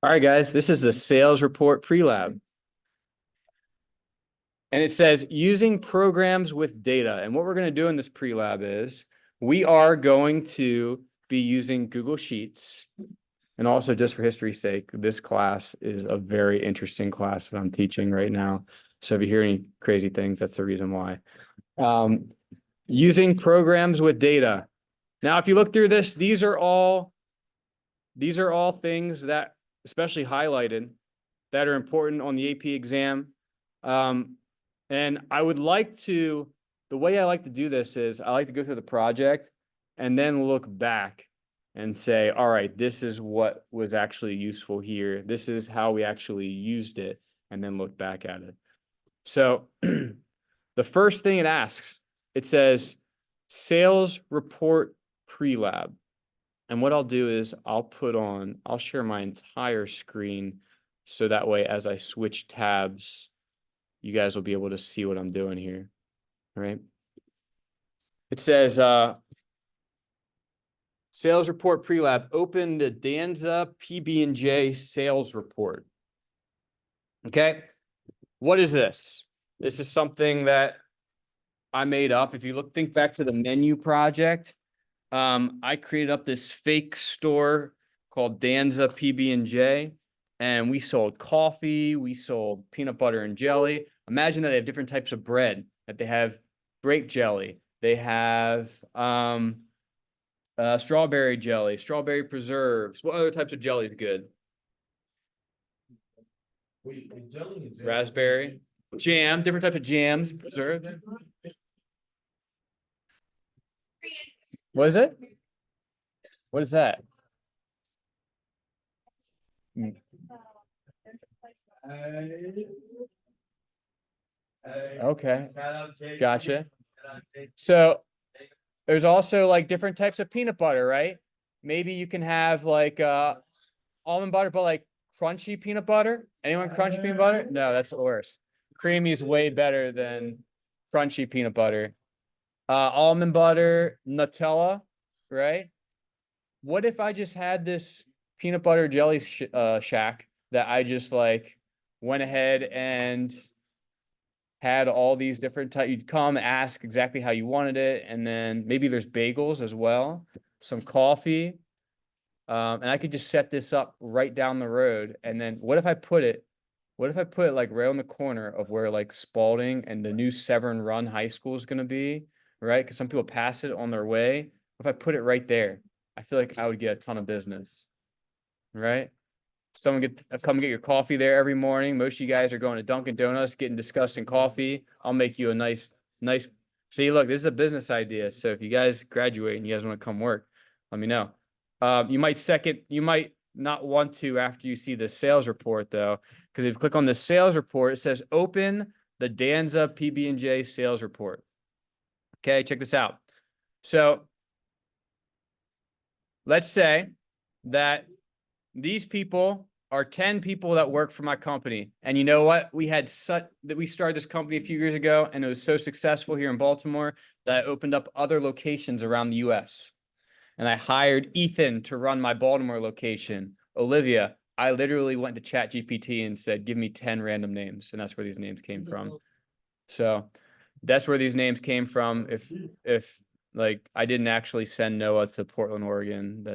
All right, guys, this is the sales report pre-lab. And it says using programs with data. And what we're going to do in this pre-lab is we are going to be using Google Sheets. And also, just for history's sake, this class is a very interesting class that I'm teaching right now. So if you hear any crazy things, that's the reason why. Using programs with data. Now, if you look through this, these are all things that, especially highlighted, that are important on the AP exam. And I would like to, the way I like to do this is I like to go through the project and then look back and say, all right, this is what was actually useful here. This is how we actually used it, and then look back at it. So the first thing it asks, it says sales report pre-lab. And what I'll do is I'll share my entire screen so that way as I switch tabs, you guys will be able to see what I'm doing here. All right. It says sales report pre-lab. Open the Danza PB&J sales report. Okay. What is this? This is something that I made up. If you think back to the menu project, I created up this fake store called Danza PB&J, and we sold coffee, we sold peanut butter and jelly. Imagine that they have different types of bread, that they have grape jelly, they have strawberry jelly, strawberry preserves. What other types of jelly is good? Raspberry, jam, different types of jams, preserves. What is it? What is that? Okay, gotcha. So there's also like different types of peanut butter, right? Maybe you can have like almond butter, but like crunchy peanut butter. Anyone crunchy peanut butter? No, that's the worst. Creamy is way better than crunchy peanut butter. Almond butter, Nutella, right? What if I just had this peanut butter jelly shack that I just like went ahead and had all these different types. You'd come, ask exactly how you wanted it, and then maybe there's bagels as well, some coffee, and I could just set this up right down the road. And then what if I put it like right on the corner of where like Spalding and the new Severn Run High School is going to be, right? Because some people pass it on their way. If I put it right there, I feel like I would get a ton of business, right? Come get your coffee there every morning. Most of you guys are going to Dunkin' Donuts, getting disgusting coffee. I'll make you a nice. See, look, this is a business idea. So if you guys graduate and you guys want to come work, let me know. You might not want to after you see the sales report though, because if you click on the sales report, it says open the Danza PB&J sales report. Okay, check this out. So let's say that these people are 10 people that work for my company. And you know what? We started this company a few years ago, and it was so successful here in Baltimore that I opened up other locations around the US. And I hired Ethan to run my Baltimore location. Olivia, I literally went to ChatGPT and said, give me 10 random names. And that's where these names came from. So that's where these names came from. If like I didn't actually send Noah to Portland, Oregon,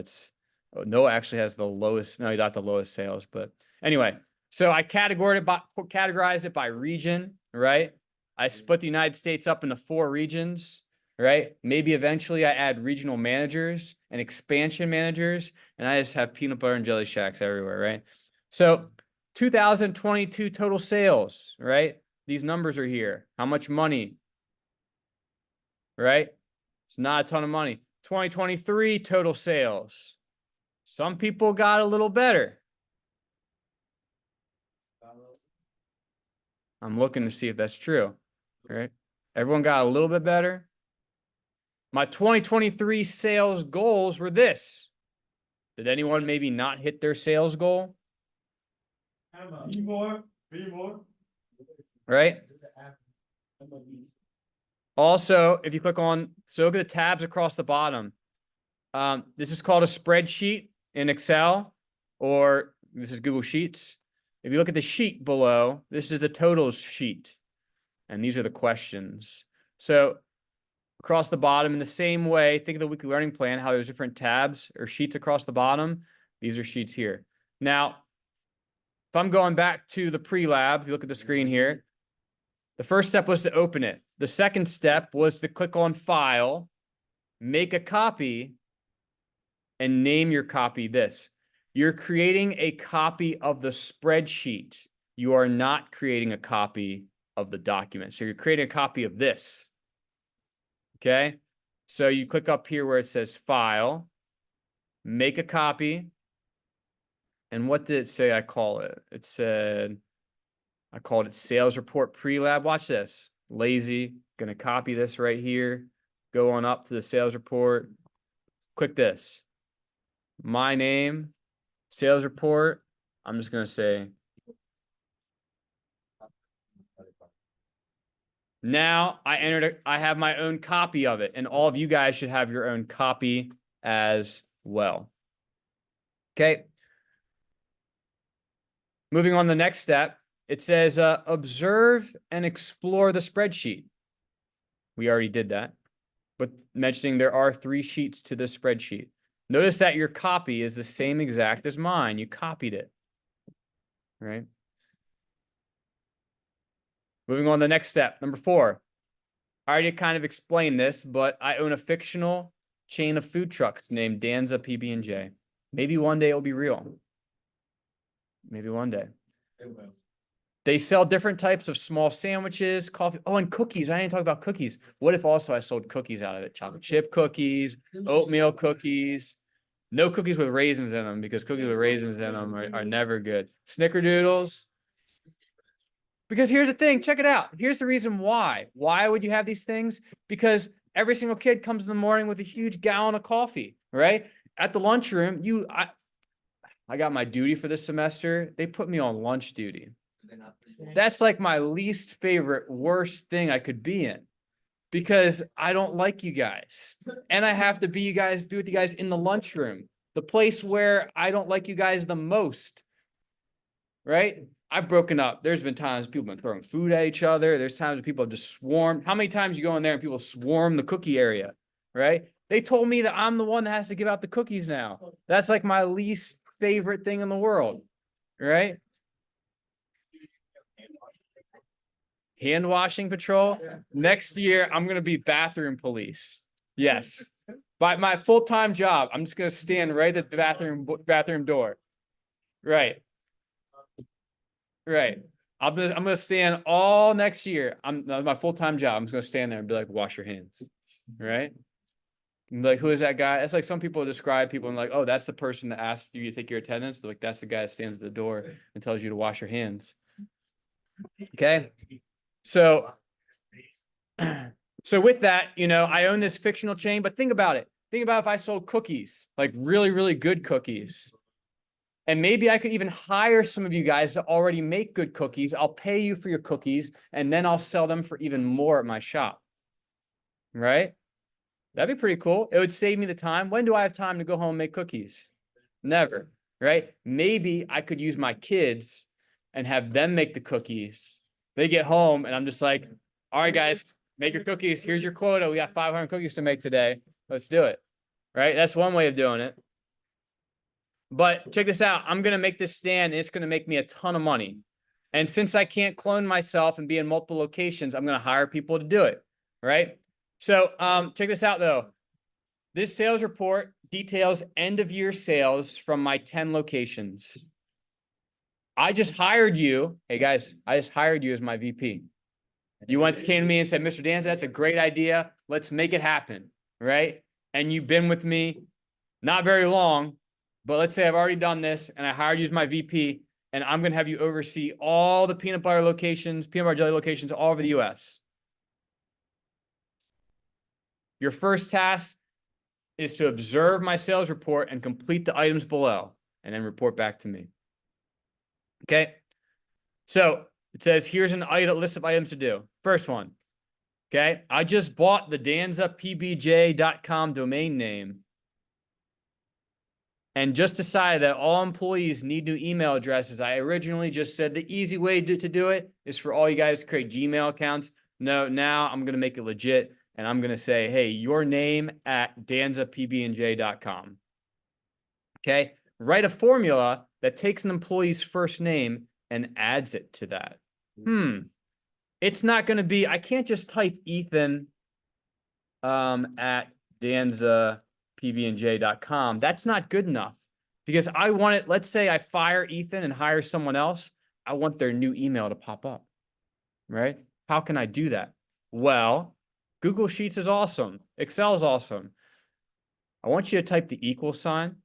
Noah actually has the lowest, no, not the lowest sales, but anyway. So I categorized it by region, right? I split the United States up into 4 regions, right? Maybe eventually I add regional managers and expansion managers, and I just have peanut butter and jelly shacks everywhere, right? So 2022 total sales, right? These numbers are here. How much money, right? It's not a ton of money. 2023 total sales. Some people got a little better. I'm looking to see if that's true, right? Everyone got a little bit better. My 2023 sales goals were this. Did anyone maybe not hit their sales goal? Be more. Right? Also, if you click on, so look at the tabs across the bottom. This is called a spreadsheet in Excel, or This is Google Sheets. If you look at the sheet below, this is the totals sheet. And these are the questions. So across the bottom, in the same way, think of the weekly learning plan, how there's different tabs or sheets across the bottom. These are sheets here. Now, if I'm going back to the pre-lab, if you look at the screen here, the first step was to open it. The second step was to click on File, make a copy, and name your copy this. You're creating a copy of the spreadsheet. You are not creating a copy of the document. So you're creating a copy of this. Okay? So you click up here where it says File, make a copy. And what did it say I call it? It said, I called it Sales Report Pre-Lab. Watch this. Lazy. Going to copy this right here. Go on up to the sales report. Click this. My name, sales report. I'm just going to say. Now I entered it. I have my own copy of it, and all of you guys should have your own copy as well. Okay. Moving on to the next step, it says observe and explore the spreadsheet. We already did that, but mentioning there are 3 sheets to this spreadsheet. Notice that your copy is the same exact as mine. You copied it, right? Moving on to the next step, number 4. I already kind of explained this, but I own a fictional chain of food trucks named Danza PB&J. Maybe one day it'll be real. Maybe one day. It will. They sell different types of small sandwiches, coffee. Oh, and cookies. I didn't talk about cookies. What if also I sold cookies out of it? Chocolate chip cookies, oatmeal cookies. No cookies with raisins in them, because cookies with raisins in them are never good. Snickerdoodles. Because here's the thing. Check it out. Here's the reason why. Why would you have these things? Because every single kid comes in the morning with a huge gallon of coffee, right? At the lunchroom, I got my duty for this semester. They put me on lunch duty. That's like my least favorite, worst thing I could be in, because I don't like you guys. And I have to be with you guys in the lunchroom, the place where I don't like you guys the most, right? I've broken up. There's been times people have been throwing food at each other. There's times when people have just swarmed. How many times you go in there and people swarm the cookie area, right? They told me that I'm the one that has to give out the cookies now. That's like my least favorite thing in the world, right? Hand washing patrol. Next year, I'm going to be bathroom police. Yes. By my full-time job, I'm just going to stand right at the bathroom door. Right. Right. I'm going to stand all next year. My full-time job. I'm just going to stand there and be like, wash your hands. Right. And like, who is that guy? It's like some people describe people and like, oh, that's the person that asked you to take your attendance. They're like, that's the guy that stands at the door and tells you to wash your hands. Okay. So with that, I own this fictional chain, but think about it. Think about if I sold cookies, like really, really good cookies. And maybe I could even hire some of you guys to already make good cookies. I'll pay you for your cookies, and then I'll sell them for even more at my shop. Right? That'd be pretty cool. It would save me the time. When do I have time to go home and make cookies? Never. Right? Maybe I could use my kids and have them make the cookies. They get home and I'm just like, all right, guys, make your cookies. Here's your quota. We got 500 cookies to make today. Let's do it. Right? That's one way of doing it. But check this out. I'm going to make this stand and it's going to make me a ton of money. And since I can't clone myself and be in multiple locations, I'm going to hire people to do it. Right? So check this out, though. This sales report details end of year sales from my 10 locations. I just hired you. Hey, guys, I just hired you as my VP. You came to me and said, Mr. Danza, that's a great idea. Let's make it happen, right? And you've been with me not very long, but let's say I've already done this and I hired you as my VP, and I'm going to have you oversee all the peanut butter locations, peanut butter jelly locations all over the U.S. Your first task is to observe my sales report and complete the items below, and then report back to me. Okay, so it says here's a list of items to do. First one, okay, I just bought the danzapbj.com domain name. and just decided that all employees need new email addresses. I originally just said the easy way to do it is for all you guys to create Gmail accounts. No, now I'm going to make it legit, and I'm going to say, hey, your name at danzapbnj.com. Okay, write a formula that takes an employee's first name and adds it to that. It's not going to be, I can't just type Ethan at danzapbnj.com. That's not good enough because I want it. Let's say I fire Ethan and hire someone else. I want their new email to pop up, right? How can I do that? Well, Google Sheets is awesome. Excel is awesome. I want you to type the equal sign.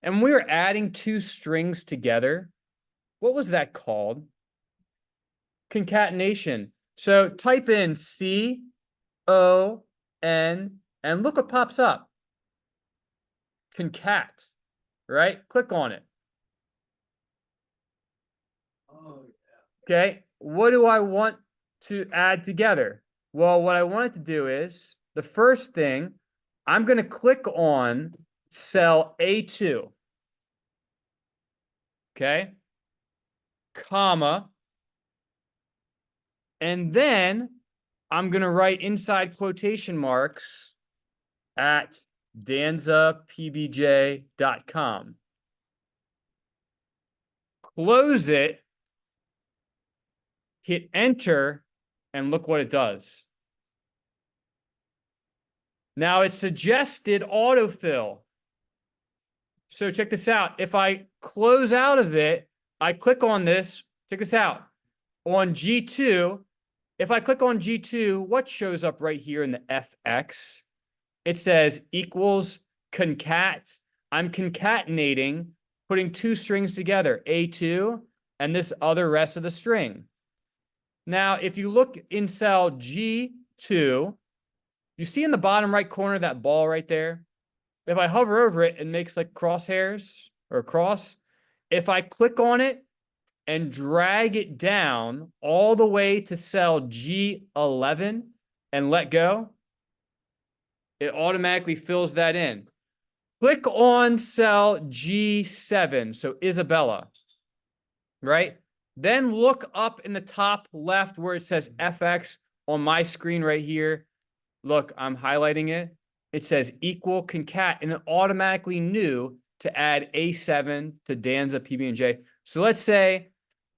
And when we were adding two strings together, what was that called? Concatenation. So type in C-O-N, and look what pops up. Concat, right? Click on it. Okay, what do I want to add together? Well, what I want it to do is, the first thing, I'm going to click on cell A2. Okay, comma, and then I'm going to write inside quotation marks at danzapbnj.com. Close it, hit enter, and look what it does. Now it suggested autofill. So check this out. If I close out of it, I click on this. Check this out. On G2, if I click on G2, what shows up right here in the FX? It says equals concat. I'm concatenating, putting two strings together, A2 and this other rest of the string. Now, if you look in cell G2, you see in the bottom right corner that ball right there? If I hover over it, it makes like crosshairs or a cross. If I click on it and drag it down all the way to cell G11 and let go, it automatically fills that in. Click on cell G7, so Isabella, right? Then look up in the top left where it says FX on my screen right here. Look, I'm highlighting it. It says equal concat, and it automatically knew to add A7 to Danza PB&J. So let's say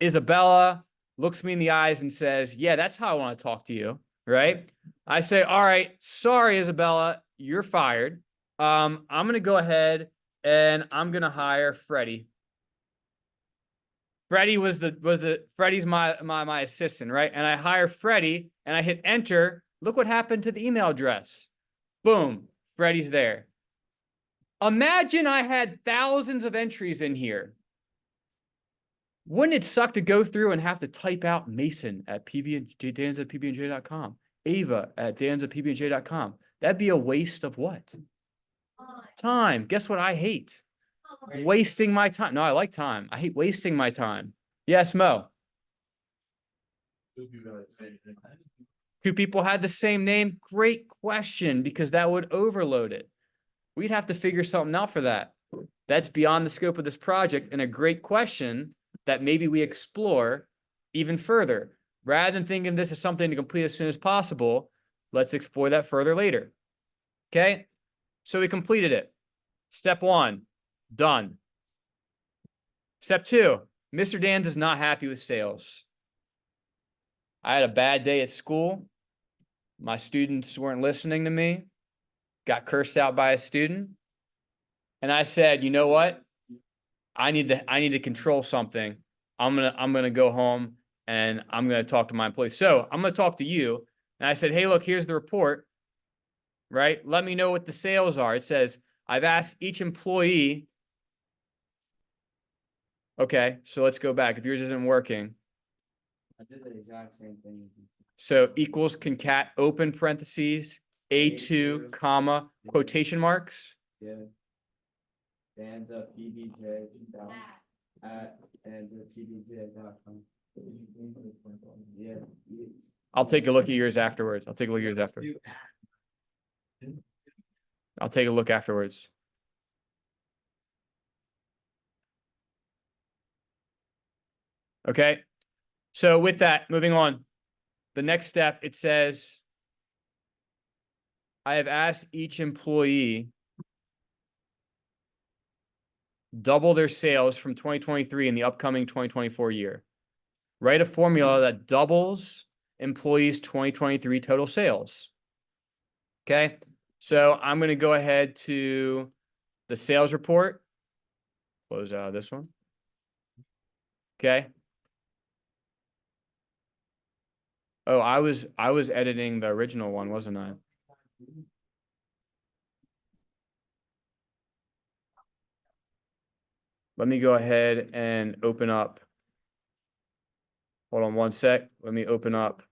Isabella looks me in the eyes and says, yeah, that's how I want to talk to you, right? I say, all right, sorry, Isabella, you're fired. I'm going to go ahead and I'm going to hire Freddie. Freddie Freddie's my assistant, right? And I hire Freddie and I hit enter. Look what happened to the email address. Boom, Freddie's there. Imagine I had thousands of entries in here. Wouldn't it suck to go through and have to type out Mason at danzapbnj.com, Ava at danzapbnj.com? That'd be a waste of what? Time. Guess what I hate? Wasting my time. No, I like time. I hate wasting my time. Yes, Mo. Two people had the same name. Great question, because that would overload it. We'd have to figure something out for that. That's beyond the scope of this project, and a great question that maybe we explore even further. Rather than thinking this is something to complete as soon as possible, let's explore that further later. Okay, so we completed it. Step 1, done. Step 2, Mr. Danz is not happy with sales. I had a bad day at school. My students weren't listening to me. Got cursed out by a student. And I said, you know what? I need to control something. I'm gonna go home and I'm gonna talk to my employees. So I'm gonna talk to you. And I said, hey, look, here's the report. Right? Let me know what the sales are. It says, I've asked each employee. Okay, so let's go back. If yours isn't working. I did the exact same thing. So equals concat, open parentheses, A2, comma, quotation marks. Yeah. Danza PBJ at danzapbnj.com. Yeah. I'll take a look at yours afterwards. I'll take a look afterwards. Okay. So with that, moving on. The next step, it says, I have asked each employee double their sales from 2023 in the upcoming 2024 year. Write a formula that doubles employees' 2023 total sales. Okay. So I'm going to go ahead to the sales report. Close out this one. Okay. Oh, I was editing the original one, wasn't I? Let me go ahead and open up. Hold on one sec. Let me open up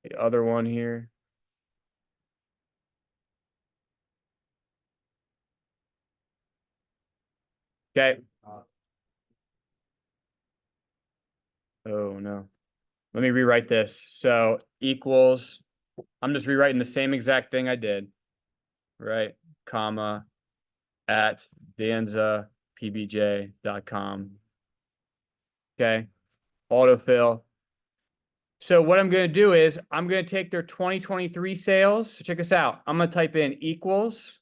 the other one here. Okay. Oh no. Let me rewrite this. So equals, I'm just rewriting the same exact thing I did, right? Comma at danzapbj.com. Okay. Autofill. So what I'm going to do is I'm going to take their 2023 sales. So check this out. I'm going to type in equals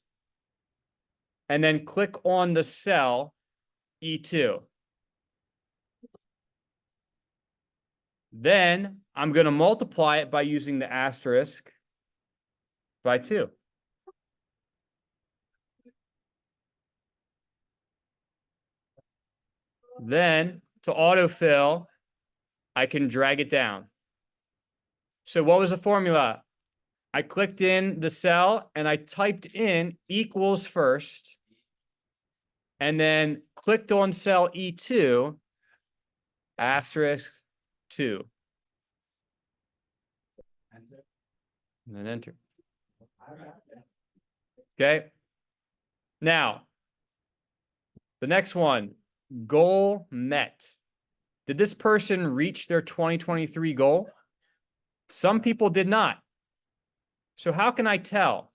and then click on the cell E2. Then I'm going to multiply it by using the asterisk by 2. Then to autofill, I can drag it down. So what was the formula? I clicked in the cell and I typed in equals first, and then clicked on cell E2, asterisk 2. And then enter. Okay. Now, the next one, goal met. Did this person reach their 2023 goal? Some people did not. So how can I tell?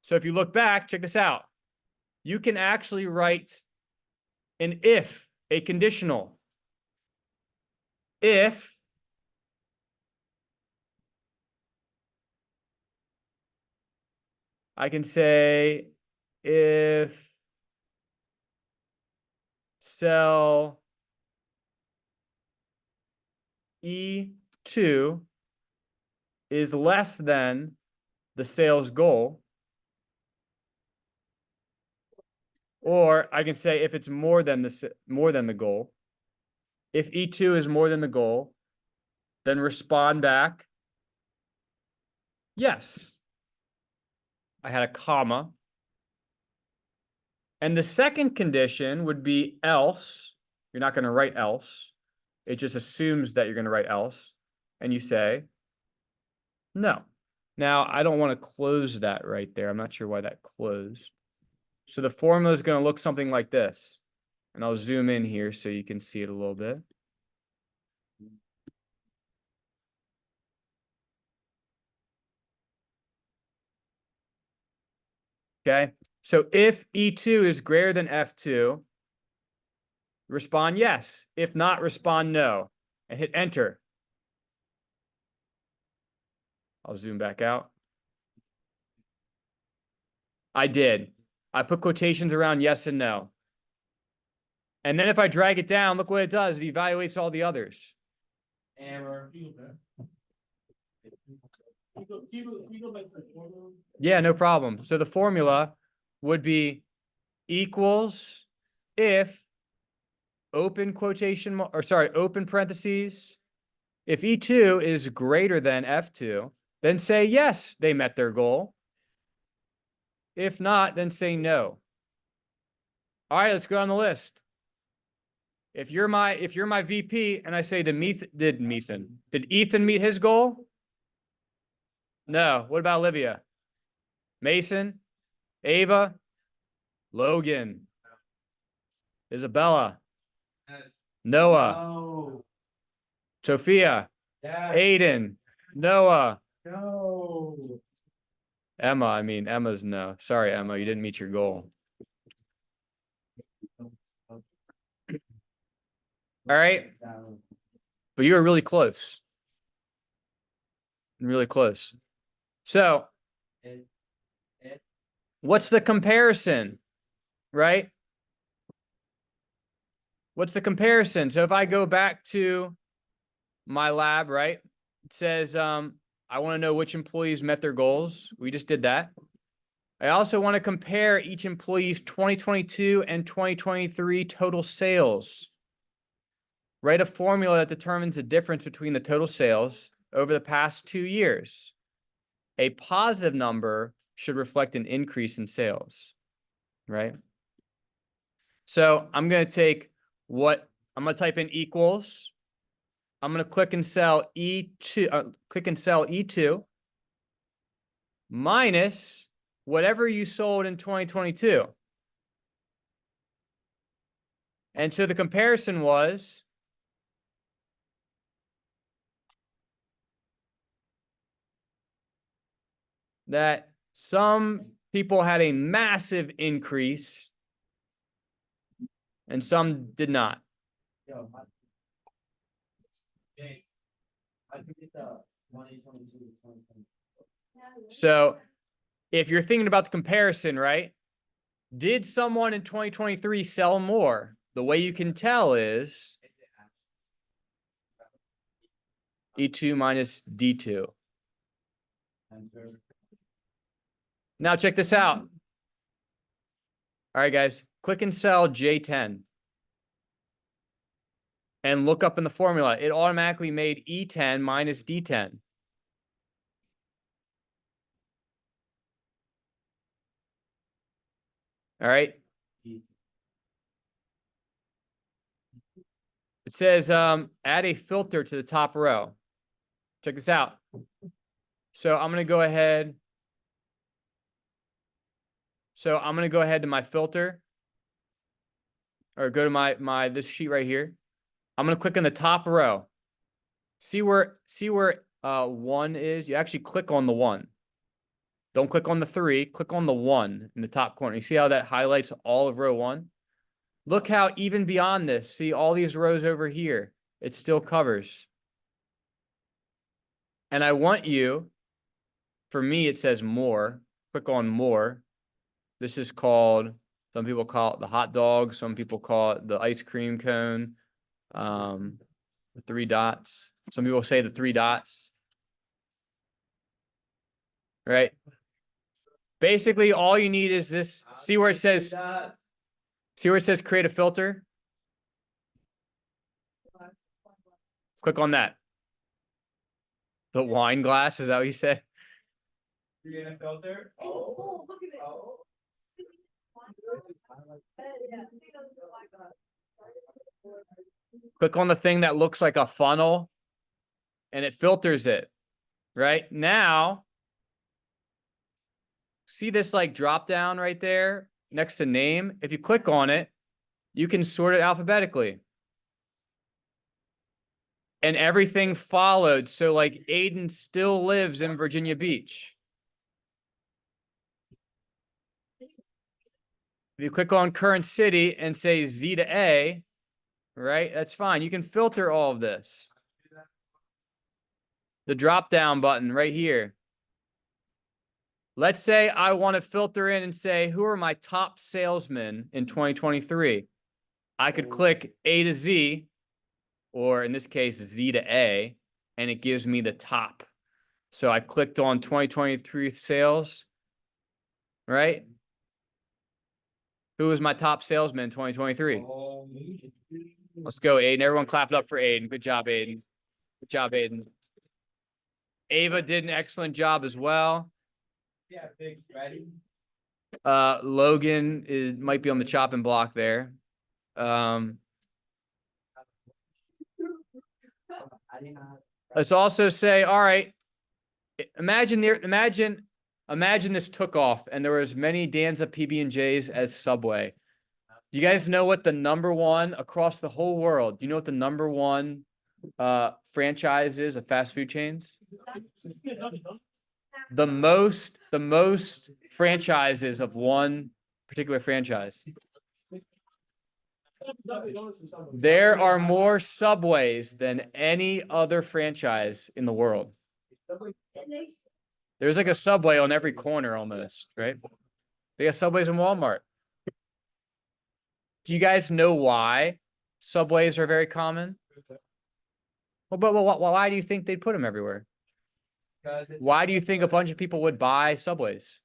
So if you look back, check this out. You can actually write an if, a conditional. If I can say if cell E2 is less than the sales goal, or I can say if it's more than the goal. If E2 is more than the goal, then respond back yes. I had a comma. And the second condition would be else. You're not going to write else. It just assumes that you're going to write else. And you say no. Now, I don't want to close that right there. I'm not sure why that closed. So the formula is going to look something like this. And I'll zoom in here so you can see it a little bit. Okay. So if E2 is greater than F2, respond yes. If not, respond no. And hit enter. I'll zoom back out. I did. I put quotations around yes and no. And then if I drag it down, look what it does. It evaluates all the others. Yeah, no problem. So the formula would be equals if open quotation, or sorry, open parentheses. If E2 is greater than F2, then say yes, they met their goal. If not, then say no. All right, let's go on the list. If you're my VP and I say did Ethan meet his goal? No. What about Olivia? Mason? Ava? Logan? Isabella? Noah? No. Sophia? Yes. Aiden? Noah? No. Emma, I mean, Emma's no. Sorry, Emma, you didn't meet your goal. All right. But you were really close. Really close. So what's the comparison, right? What's the comparison? So if I go back to my lab, right? It says, I want to know which employees met their goals. We just did that. I also want to compare each employee's 2022 and 2023 total sales. Write a formula that determines the difference between the total sales over the past 2 years. A positive number should reflect an increase in sales, right? So I'm going to take what I'm going to type in equals. I'm going to click in cell E2, E2 minus whatever you sold in 2022. And so the comparison was that some people had a massive increase and some did not. So if you're thinking about the comparison, right? Did someone in 2023 sell more? The way you can tell is E2 minus D2. Now check this out. All right, guys, click in cell J10 and look up in the formula. It automatically made E10 minus D10. All right. It says add a filter to the top row. Check this out. So I'm going to go ahead. So I'm going to go ahead to my filter or go to my this sheet right here. I'm going to click on the top row. See where 1 is? You actually click on the 1. Don't click on the 3, click on the 1 in the top corner. You see how that highlights all of row 1? Look how even beyond this, see all these rows over here, it still covers. And I want you, for me, it says more. Click on more. This is called, some people call it the hot dog. Some people call it the ice cream cone. The 3 dots. Some people say the 3 dots. Right? Basically, all you need is this. See where it says create a filter? Click on that. The wine glass, is that what you said? Create a filter. Oh, look at it. Oh. Click on the thing that looks like a funnel and it filters it. Right now, see this like drop down right there next to name? If you click on it, you can sort it alphabetically. And everything followed. So like Aiden still lives in Virginia Beach. If you click on current city and say Z to A, right? That's fine. You can filter all of this. The drop down button right here. Let's say I want to filter in and say, who are my top salesmen in 2023? I could click A to Z, or in this case, Z to A, and it gives me the top. So I clicked on 2023 sales, right? Who was my top salesman in 2023? Let's go, Aiden. Everyone clap it up for Aiden. Good job, Aiden. Good job, Aiden. Ava did an excellent job as well. Yeah, big ready. Logan might be on the chopping block there. Let's also say, all right, imagine this took off and there were as many Danza PB&Js as Subway. You guys know what the #1 across the whole world? Do you know what the #1 franchise is of fast food chains? the most franchises of one particular franchise. There are more subways than any other franchise in the world. There's like a Subway on every corner almost, right? They got Subways in Walmart. Do you guys know why Subways are very common? Well, but why do you think they'd put them everywhere? Why do you think a bunch of people would buy Subways?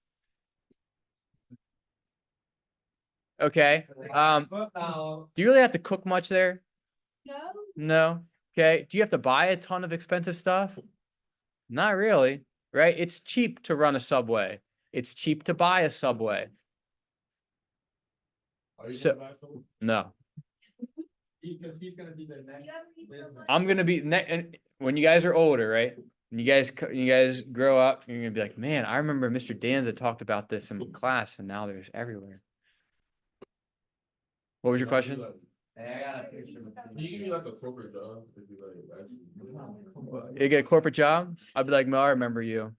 Okay. Do you really have to cook much there? No. No. Okay. Do you have to buy a ton of expensive stuff? Not really, right? It's cheap to run a Subway. It's cheap to buy a Subway. So, no. Because he's gonna be the next. I'm gonna be and when you guys are older, right? When you guys grow up, you're gonna be like, man, I remember Mr. Danza talked about this in class, and now there's everywhere. What was your question? Hey, I got a picture. Can you give me like a corporate job if you like actually? You get a corporate job? I'd be like, no, I remember you.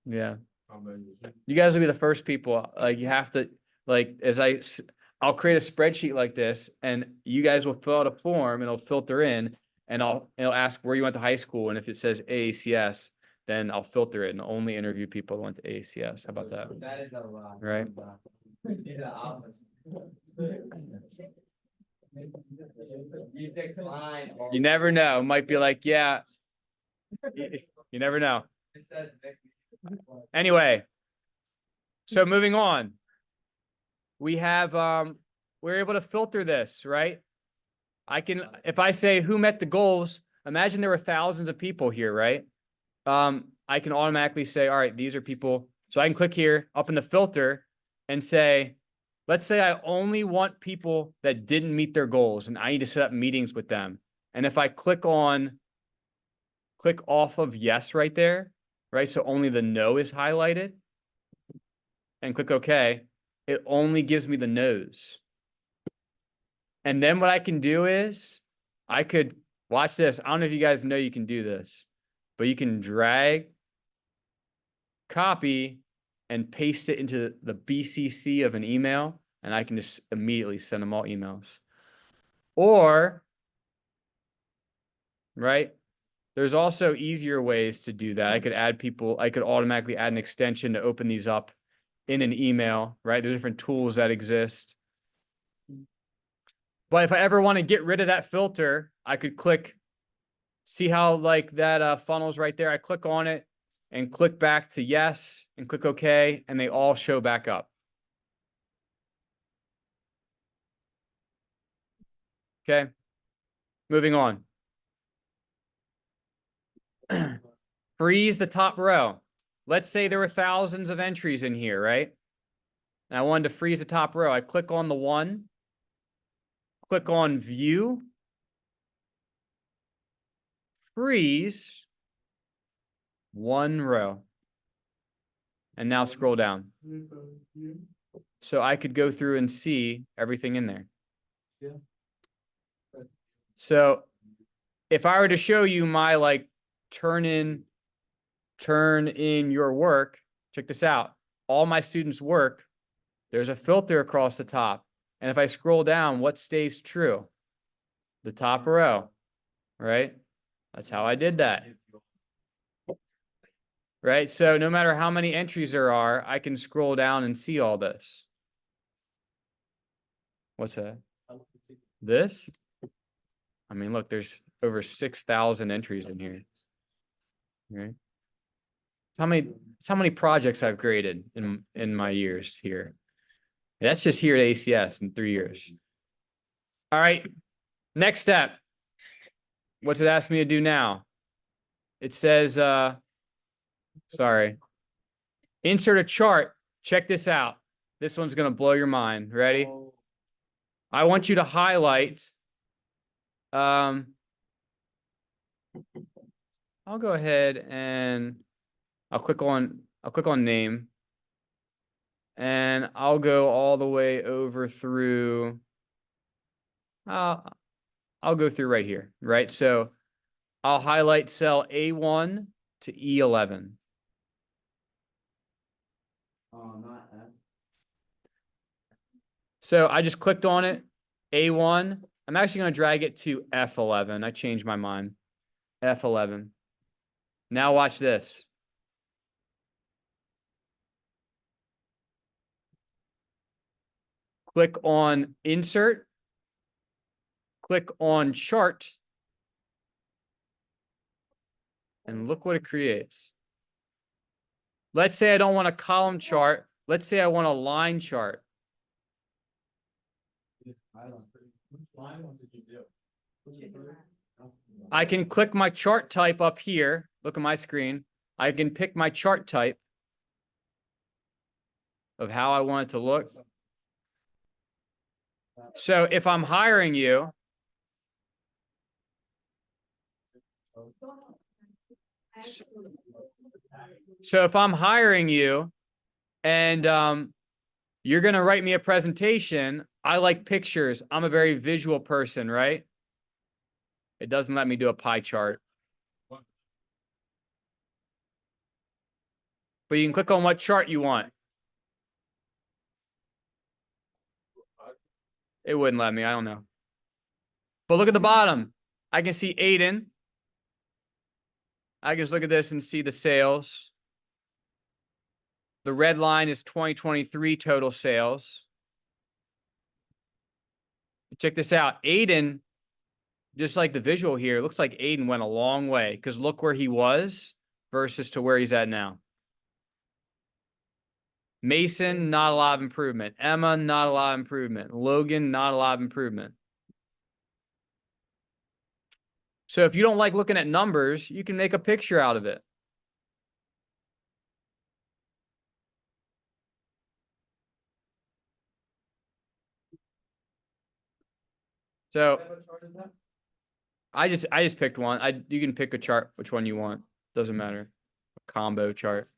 Yeah. How many? You guys will be the first people. Like you have to, like, I'll create a spreadsheet like this, and you guys will fill out a form, and it'll filter in, and it'll ask where you went to high school, and if it says AACS, then I'll filter it and only interview people who went to AACS. How about that? That is a lot. Right. In the office. You decline. You never know. Might be like, yeah. You never know. It says Anyway, so moving on. We have we're able to filter this, right? If I say who met the goals, imagine there were thousands of people here, right? I can automatically say, all right, these are people. So I can click here up in the filter and say, let's say I only want people that didn't meet their goals and I need to set up meetings with them. And if I click off of yes right there, right? So only the no is highlighted and click OK. It only gives me the no's. And then what I can do is I could watch this. I don't know if you guys know you can do this, but you can drag, copy, and paste it into the BCC of an email, and I can just immediately send them all emails. Or, right, there's also easier ways to do that. I could automatically add an extension to open these up in an email, right? There's different tools that exist. But if I ever want to get rid of that filter, I could click, see how like that funnel's right there. I click on it and click back to yes and click OK, and they all show back up. Okay, moving on. Freeze the top row. Let's say there were thousands of entries in here, right? And I wanted to freeze the top row. I click on the one, click on view, freeze one row, and now scroll down. So I could go through and see everything in there. Yeah. So if I were to show you my like turn in your work, check this out. All my students' work, there's a filter across the top. And if I scroll down, what stays true? The top row, right? That's how I did that. Right? So no matter how many entries there are, I can scroll down and see all this. What's that? This? I mean, look, there's over 6,000 entries in here. Right? It's how many projects I've graded in my years here. That's just here at ACS in 3 years. All right. Next step. What's it ask me to do now? It says, sorry. Insert a chart. Check this out. This one's going to blow your mind. Ready? I want you to highlight. I'll go ahead and I'll click on name. And I'll go all the way over through, I'll go through right here, right? So I'll highlight cell A1 to E11. Not F. So I just clicked on it, A1. I'm actually going to drag it to F11. I changed my mind. F11. Now watch this. Click on Insert. Click on Chart. And look what it creates. Let's say I don't want a column chart. Let's say I want a line chart. I can click my chart type up here. Look at my screen. I can pick my chart type of how I want it to look. So if I'm hiring you, so if I'm hiring you and you're going to write me a presentation, I like pictures. I'm a very visual person, right? It doesn't let me do a pie chart. But you can click on what chart you want. It wouldn't let me. I don't know. But look at the bottom. I can see Aiden. I can just look at this and see the sales. The red line is 2023 total sales. Check this out. Aiden, just like the visual here, looks like Aiden went a long way because look where he was versus to where he's at now. Mason, not a lot of improvement. Emma, not a lot of improvement. Logan, not a lot of improvement. So if you don't like looking at numbers, you can make a picture out of it. So I just picked one. You can pick a chart, which one you want. Doesn't matter. A combo chart.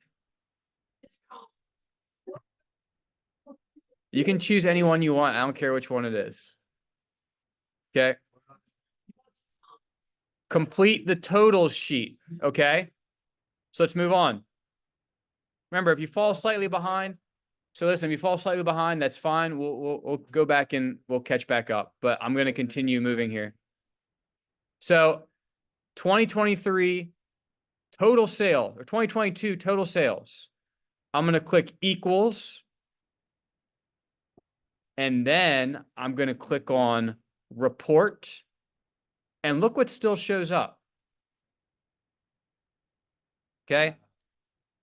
You can choose any one you want. I don't care which one it is. Okay. Complete the totals sheet. Okay. So let's move on. Remember, if you fall slightly behind, so listen, if you fall slightly behind, that's fine. We'll go back and we'll catch back up. But I'm going to continue moving here. So 2023 total sale or 2022 total sales. I'm going to click equals. And then I'm going to click on report. And look what still shows up. Okay.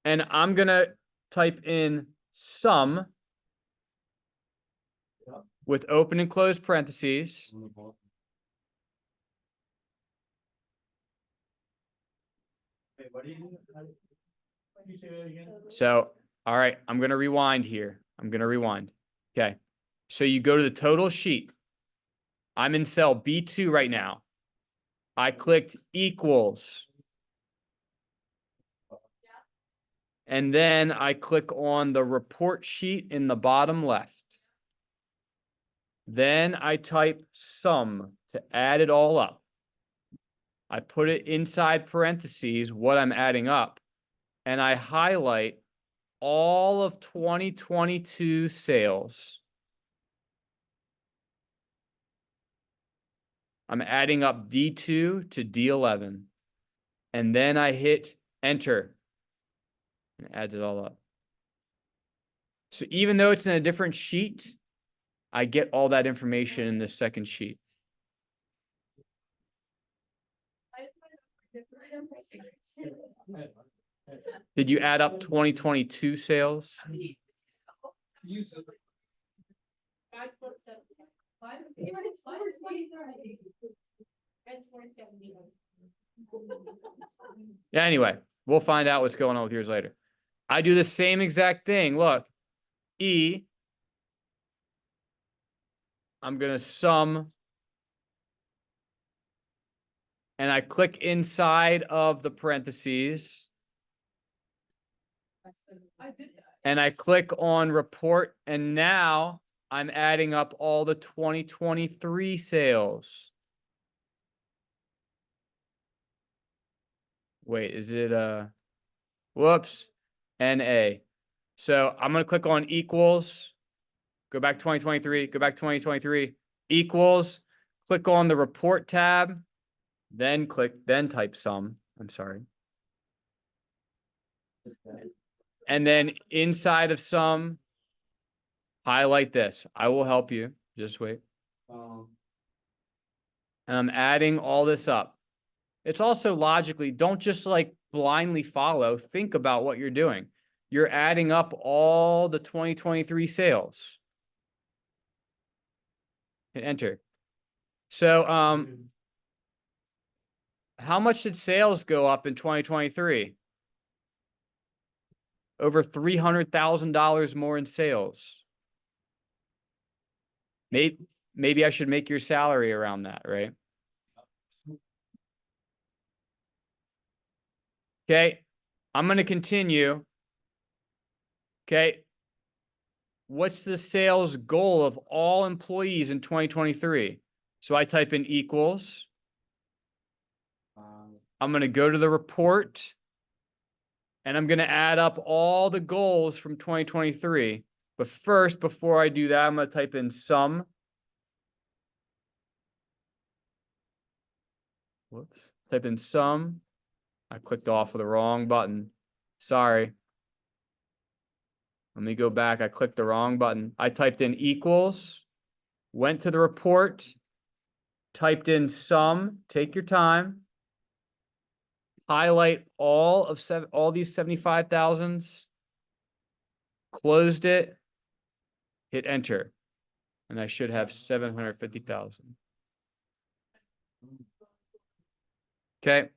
And I'm going to type in sum with open and close parentheses. So, all right, I'm going to rewind here. I'm going to rewind. Okay. So you go to the total sheet. I'm in cell B2 right now. I clicked equals. And then I click on the report sheet in the bottom left. Then I type sum to add it all up. I put it inside parentheses, what I'm adding up, and I highlight all of 2022 sales. I'm adding up D2 to D11. And then I hit enter. And it adds it all up. So even though it's in a different sheet, I get all that information in this second sheet. Did you add up 2022 sales? Yeah, anyway, we'll find out what's going on with yours later. I do the same exact thing. Look, E, I'm going to sum, and I click inside of the parentheses. And I click on report, and now I'm adding up all the 2023 sales. Wait, is it whoops, NA. So I'm going to click on equals, go back 2023, go back 2023, equals, click on the report tab, then type sum. I'm sorry. And then inside of sum, highlight this. I will help you. Just wait. And I'm adding all this up. It's also logically, don't just like blindly follow. Think about what you're doing. You're adding up all the 2023 sales. Hit enter. So, how much did sales go up in 2023? Over $300,000 more in sales. Maybe I should make your salary around that, right? Okay, I'm going to continue. Okay, what's the sales goal of all employees in 2023? So I type in equals. I'm going to go to the report. And I'm going to add up all the goals from 2023. But first, before I do that, I'm going to type in sum. Whoops. Type in sum. I clicked off of the wrong button. Sorry. Let me go back. I clicked the wrong button. I typed in equals, went to the report, typed in sum. Take your time. Highlight all these 75,000s. Closed it. Hit enter. And I should have 750,000. Okay.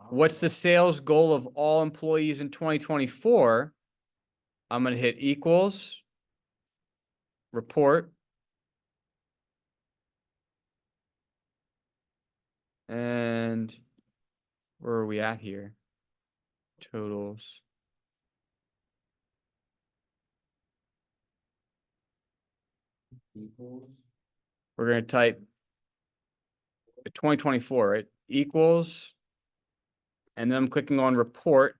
What's the sales goal of all employees in 2024? I'm going to hit equals, report, and where are we at here? Totals. We're going to type 2024, right? Equals, and then I'm clicking on report,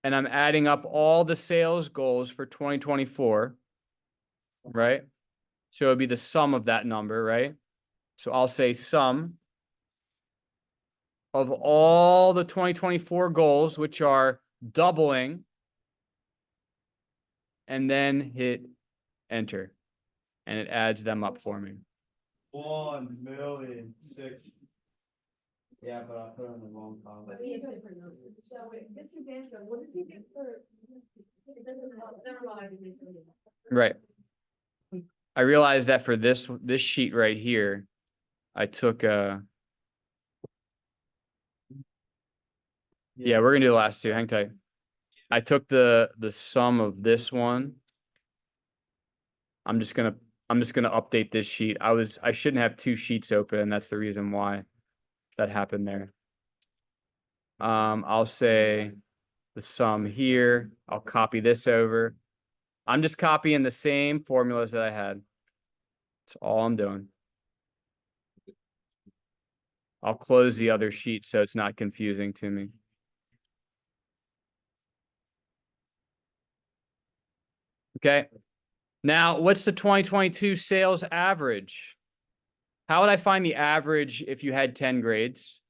and I'm adding up all the sales goals for 2024, right? So it'll be the sum of that number, right? So I'll say sum of all the 2024 goals, which are doubling, and then hit enter, and it adds them up for me. 1,000,006. Yeah, but I put in the wrong column. But he put it for numbers. So wait, Mr. Banjo, what did he get for? It doesn't, never mind. Right. I realized that for this sheet right here, I took yeah, we're gonna do the last two. Hang tight. I took the sum of this one. I'm just gonna update this sheet. I shouldn't have two sheets open, and that's the reason why that happened there. I'll say the sum here. I'll copy this over. I'm just copying the same formulas that I had. That's all I'm doing. I'll close the other sheet so it's not confusing to me. Okay. Now, what's the 2022 sales average? How would I find the average if you had 10 grades?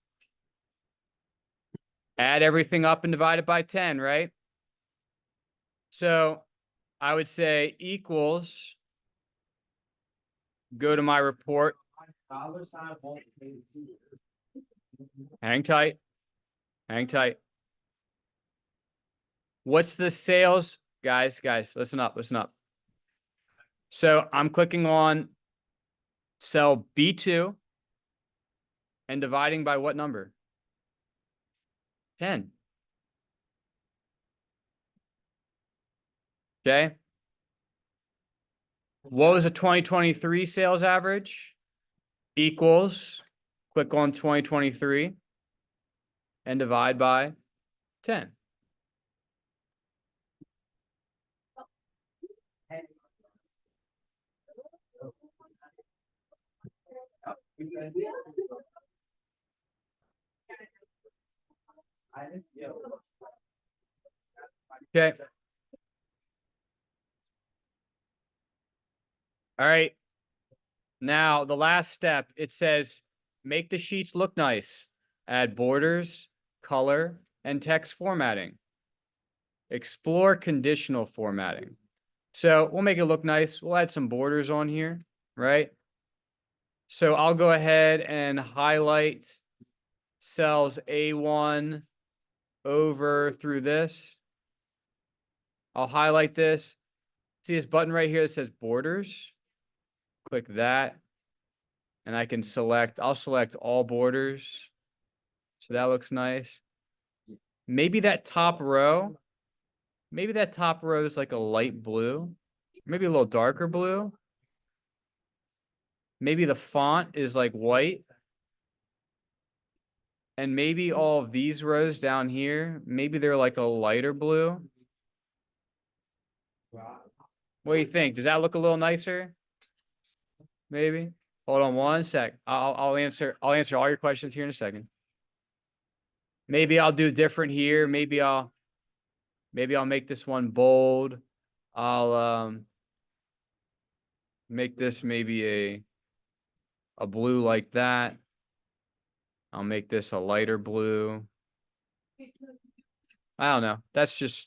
Add everything up and divide it by 10, right? So I would say equals, go to my report. Hang tight. Hang tight. What's the sales? Guys, listen up, listen up. So I'm clicking on cell B2 and dividing by what number? 10. Okay. What was the 2023 sales average? Equals, click on 2023 and divide by 10. Okay. All right. Now, the last step, it says, make the sheets look nice. Add borders, color, and text formatting. Explore conditional formatting. So we'll make it look nice. We'll add some borders on here, right? So I'll go ahead and highlight cells A1 over through this. I'll highlight this. See this button right here that says borders? Click that. And I can I'll select all borders. So that looks nice. Maybe that top row is like a light blue, maybe a little darker blue. Maybe the font is like white. And maybe all of these rows down here, maybe they're like a lighter blue. What do you think? Does that look a little nicer? Maybe. Hold on one sec. I'll answer all your questions here in a second. Maybe I'll do different here. Maybe I'll make this one bold. I'll make this maybe a blue like that. I'll make this a lighter blue. I don't know. That's just,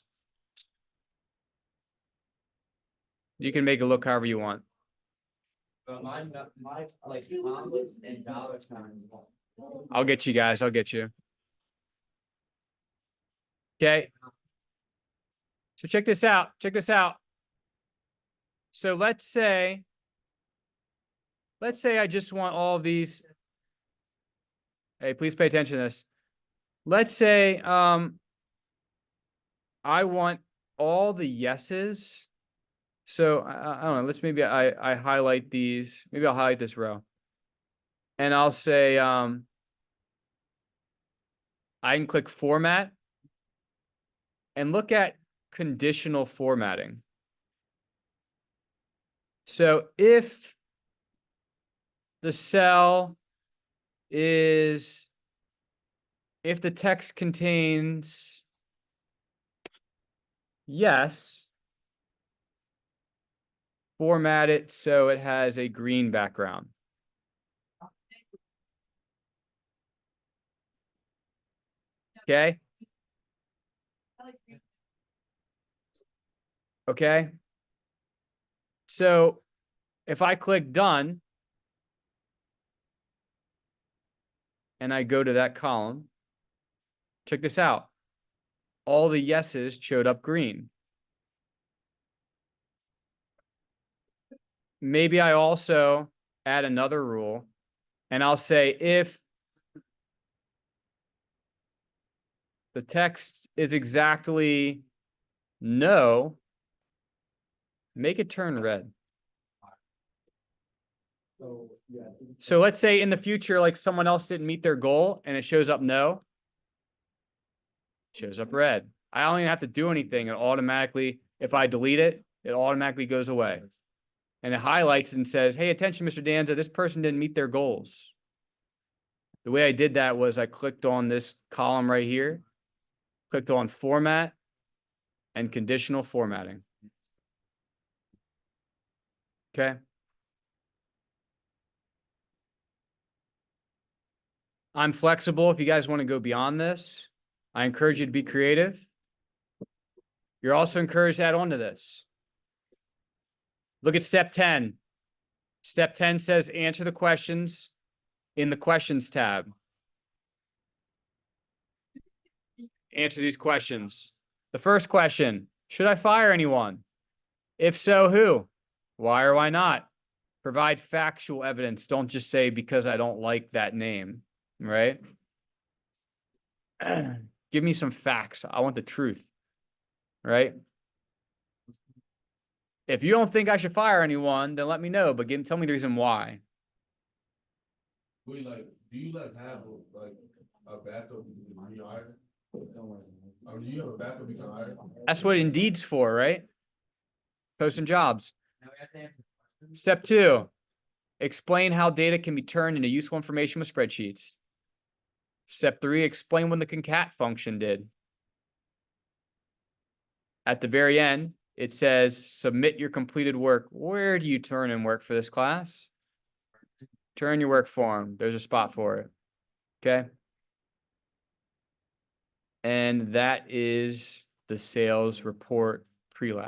you can make it look however you want. But my like commas and dollar signs. I'll get you guys. I'll get you. Okay. So check this out. Check this out. So let's say I just want all of these. Hey, please pay attention to this. Let's say I want all the yeses. So I don't know. Let's maybe I highlight these. Maybe I'll highlight this row. And I'll say I can click format and look at conditional formatting. So if the cell is, if the text contains yes, format it so it has a green background. Okay. Okay. So if I click done and I go to that column, check this out. All the yeses showed up green. Maybe I also add another rule and I'll say if the text is exactly no, make it turn red. So let's say in the future, like someone else didn't meet their goal and it shows up no, shows up red. I don't even have to do anything. It automatically, if I delete it, it automatically goes away. And it highlights and says, hey, attention, Mr. Danza, this person didn't meet their goals. The way I did that was I clicked on this column right here, clicked on format and conditional formatting. Okay. I'm flexible if you guys want to go beyond this. I encourage you to be creative. You're also encouraged to add on to this. Look at step 10. Step 10 says answer the questions in the questions tab. Answer these questions. The first question, should I fire anyone? If so, who? Why or why not? Provide factual evidence. Don't just say because I don't like that name, right? Give me some facts. I want the truth, right? If you don't think I should fire anyone, then let me know, but tell me the reason why. Wait, like, do you like have a backup you can hire? Or do you have a backup you can hire? That's what Indeed's for, right? Posting jobs. Step 2, explain how data can be turned into useful information with spreadsheets. Step 3, explain what the concat function did. at the very end, it says, submit your completed work. Where do you turn in work for this class? Turn your work form. There's a spot for it. Okay. And that is the sales report pre-lab.